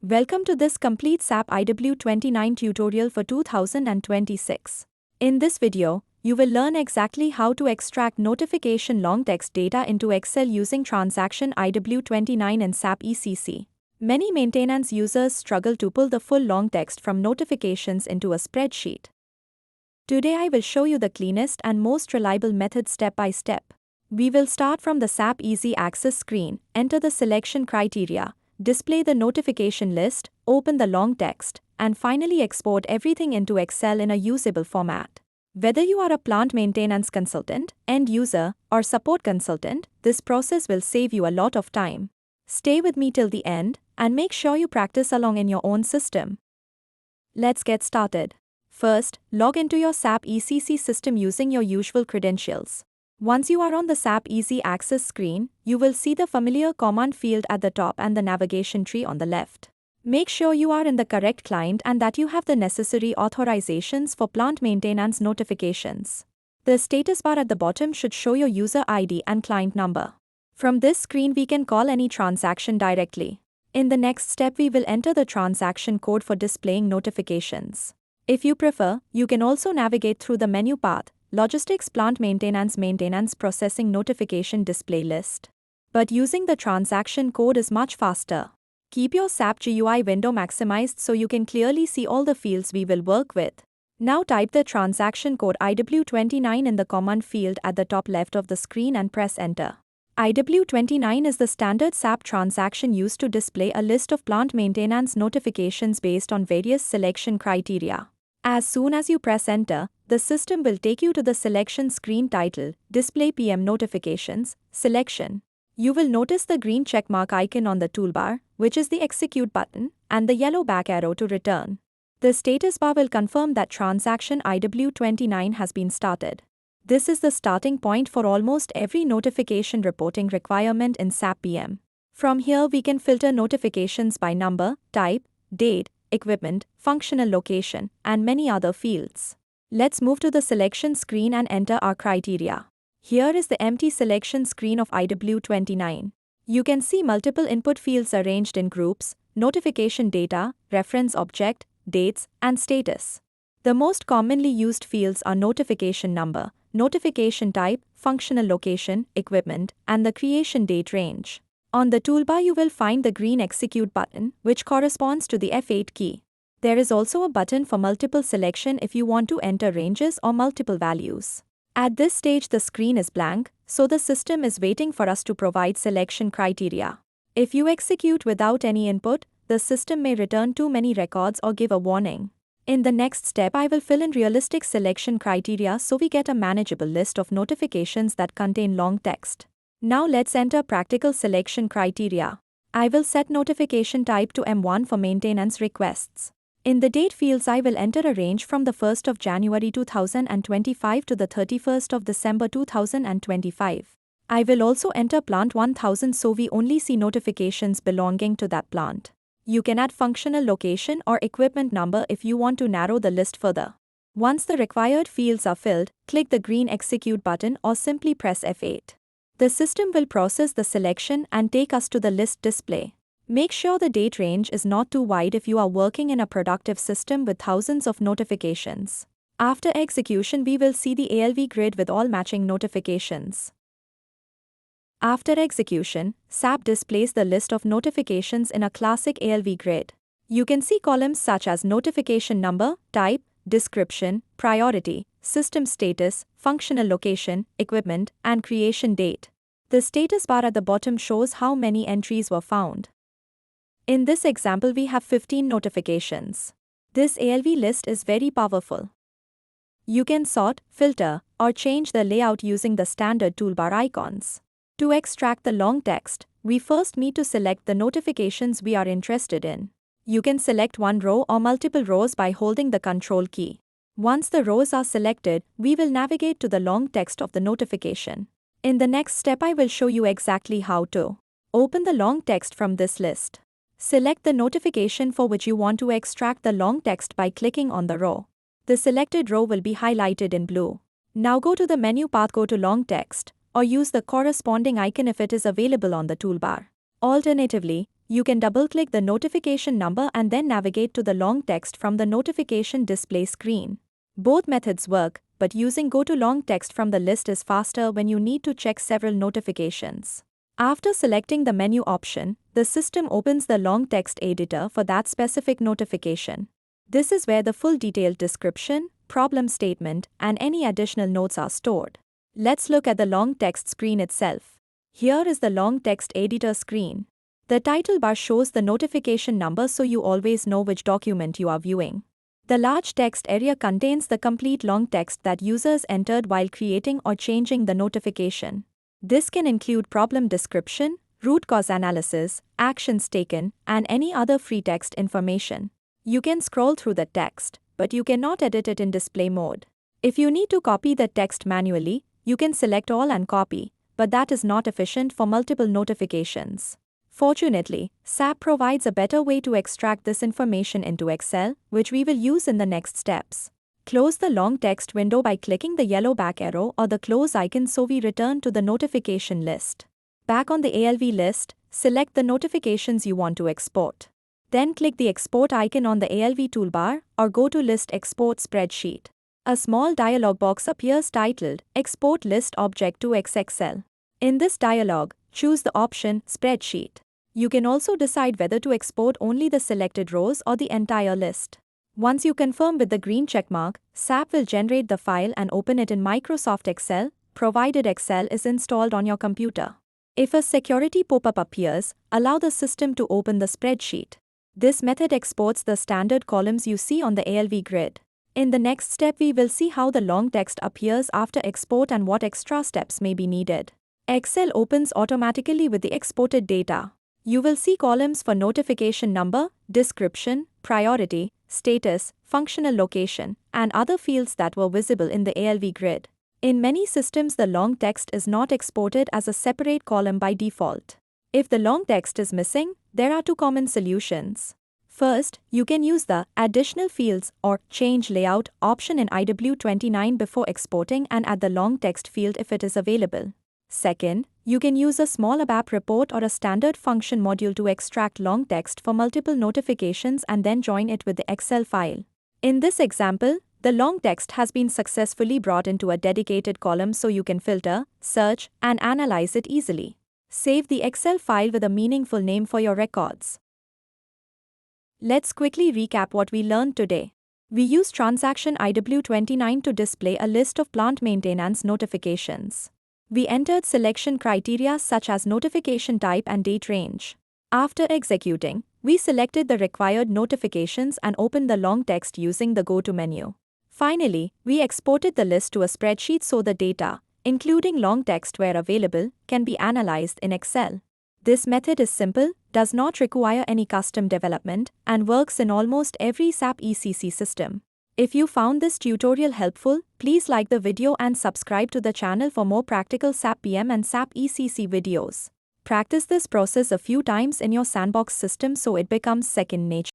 Welcome to this complete SAP IW29 tutorial for 2026. In this video, you will learn exactly how to extract notification long text data into Excel using transaction IW29 in SAP ECC. Many maintenance users struggle to pull the full long text from notifications into a spreadsheet. Today I will show you the cleanest and most reliable method step by step. We will start from the SAP Easy Access screen, enter the selection criteria, display the notification list, open the long text, and finally export everything into Excel in a usable format. Whether you are a plant maintenance consultant, end user, or support consultant, this process will save you a lot of time. Stay with me till the end, and make sure you practice along in your own system. Let's get started. First, log into your SAP ECC system using your usual credentials. Once you are on the SAP Easy Access screen, you will see the familiar command field at the top and the navigation tree on the left. Make sure you are in the correct client and that you have the necessary authorizations for plant maintenance notifications. The status bar at the bottom should show your user ID and client number. From this screen we can call any transaction directly. In the next step we will enter the transaction code for displaying notifications. If you prefer, you can also navigate through the menu path, Logistics Plant Maintenance Processing Notification Display List. But using the transaction code is much faster. Keep your SAP GUI window maximized so you can clearly see all the fields we will work with. Now type the transaction code IW29 in the command field at the top left of the screen and press enter. IW29 is the standard SAP transaction used to display a list of plant maintenance notifications based on various selection criteria. As soon as you press enter, the system will take you to the selection screen titled Display PM Notifications, Selection. You will notice the green checkmark icon on the toolbar, which is the execute button, and the yellow back arrow to return. The status bar will confirm that transaction IW29 has been started. This is the starting point for almost every notification reporting requirement in SAP PM. From here we can filter notifications by number, type, date, equipment, functional location, and many other fields. Let's move to the selection screen and enter our criteria. Here is the empty selection screen of IW29. You can see multiple input fields arranged in groups, notification data, reference object, dates, and status. The most commonly used fields are notification number, notification type, functional location, equipment, and the creation date range. On the toolbar you will find the green execute button, which corresponds to the F8 key. There is also a button for multiple selection if you want to enter ranges or multiple values. At this stage the screen is blank, so the system is waiting for us to provide selection criteria. If you execute without any input, the system may return too many records or give a warning. In the next step I will fill in realistic selection criteria so we get a manageable list of notifications that contain long text. Now let's enter practical selection criteria. I will set notification type to M1 for maintenance requests. In the date fields I will enter a range from the 1st of January 2025 to the 31st of December 2025. I will also enter plant 1000 so we only see notifications belonging to that plant. You can add functional location or equipment number if you want to narrow the list further. Once the required fields are filled, click the green execute button or simply press F8. The system will process the selection and take us to the list display. Make sure the date range is not too wide if you are working in a productive system with thousands of notifications. After execution we will see the ALV grid with all matching notifications. After execution, SAP displays the list of notifications in a classic ALV grid. You can see columns such as notification number, type, description, priority, system status, functional location, equipment, and creation date. The status bar at the bottom shows how many entries were found. In this example we have 15 notifications. This ALV list is very powerful. You can sort, filter, or change the layout using the standard toolbar icons. To extract the long text, we first need to select the notifications we are interested in. You can select one row or multiple rows by holding the Control key. Once the rows are selected, we will navigate to the long text of the notification. In the next step I will show you exactly how to open the long text from this list. Select the notification for which you want to extract the long text by clicking on the row. The selected row will be highlighted in blue. Now go to the menu path, go to long text, or use the corresponding icon if it is available on the toolbar. Alternatively, You can double-click the notification number and then navigate to the long text from the notification display screen. Both methods work, but using Go to Long Text from the list is faster when you need to check several notifications. After selecting the menu option, the system opens the long text editor for that specific notification. This is where the full detailed description, problem statement, and any additional notes are stored. Let's look at the long text screen itself. Here is the long text editor screen. The title bar shows the notification number so you always know which document you are viewing. The large text area contains the complete long text that users entered while creating or changing the notification. This can include problem description, root cause analysis, actions taken, and any other free text information. You can scroll through the text, but you cannot edit it in display mode. If you need to copy the text manually, you can select all and copy, but that is not efficient for multiple notifications. Fortunately, SAP provides a better way to extract this information into Excel, which we will use in the next steps. Close the long text window by clicking the yellow back arrow or the close icon so we return to the notification list. Back on the ALV list, select the notifications you want to export. Then click the export icon on the ALV toolbar or go to List Export Spreadsheet. A small dialog box appears titled Export List Object to XXL. In this dialog, choose the option Spreadsheet. You can also decide whether to export only the selected rows or the entire list. Once you confirm with the green checkmark, SAP will generate the file and open it in Microsoft Excel, provided Excel is installed on your computer. If a security pop-up appears, allow the system to open the spreadsheet. This method exports the standard columns you see on the ALV grid. In the next step, we will see how the long text appears after export and what extra steps may be needed. Excel opens automatically with the exported data. You will see columns for notification number, description, priority, status, functional location, and other fields that were visible in the ALV grid. In many systems, the long text is not exported as a separate column by default. If the long text is missing, there are two common solutions. First, you can use the Additional Fields or Change Layout option in IW29 before exporting and add the long text field if it is available. Second, you can use a small ABAP report or a standard function module to extract long text for multiple notifications and then join it with the Excel file. In this example, the long text has been successfully brought into a dedicated column so you can filter, search, and analyze it easily. Save the Excel file with a meaningful name for your records. Let's quickly recap what we learned today. We used Transaction IW29 to display a list of plant maintenance notifications. We entered selection criteria such as notification type and date range. After executing, we selected the required notifications and opened the long text using the Go To menu. Finally, we exported the list to a spreadsheet so the data, including long text where available, can be analyzed in Excel. This method is simple, does not require any custom development, and works in almost every SAP ECC system. If you found this tutorial helpful, please like the video and subscribe to the channel for more practical SAP PM and SAP ECC videos. Practice this process a few times in your sandbox system so it becomes second nature.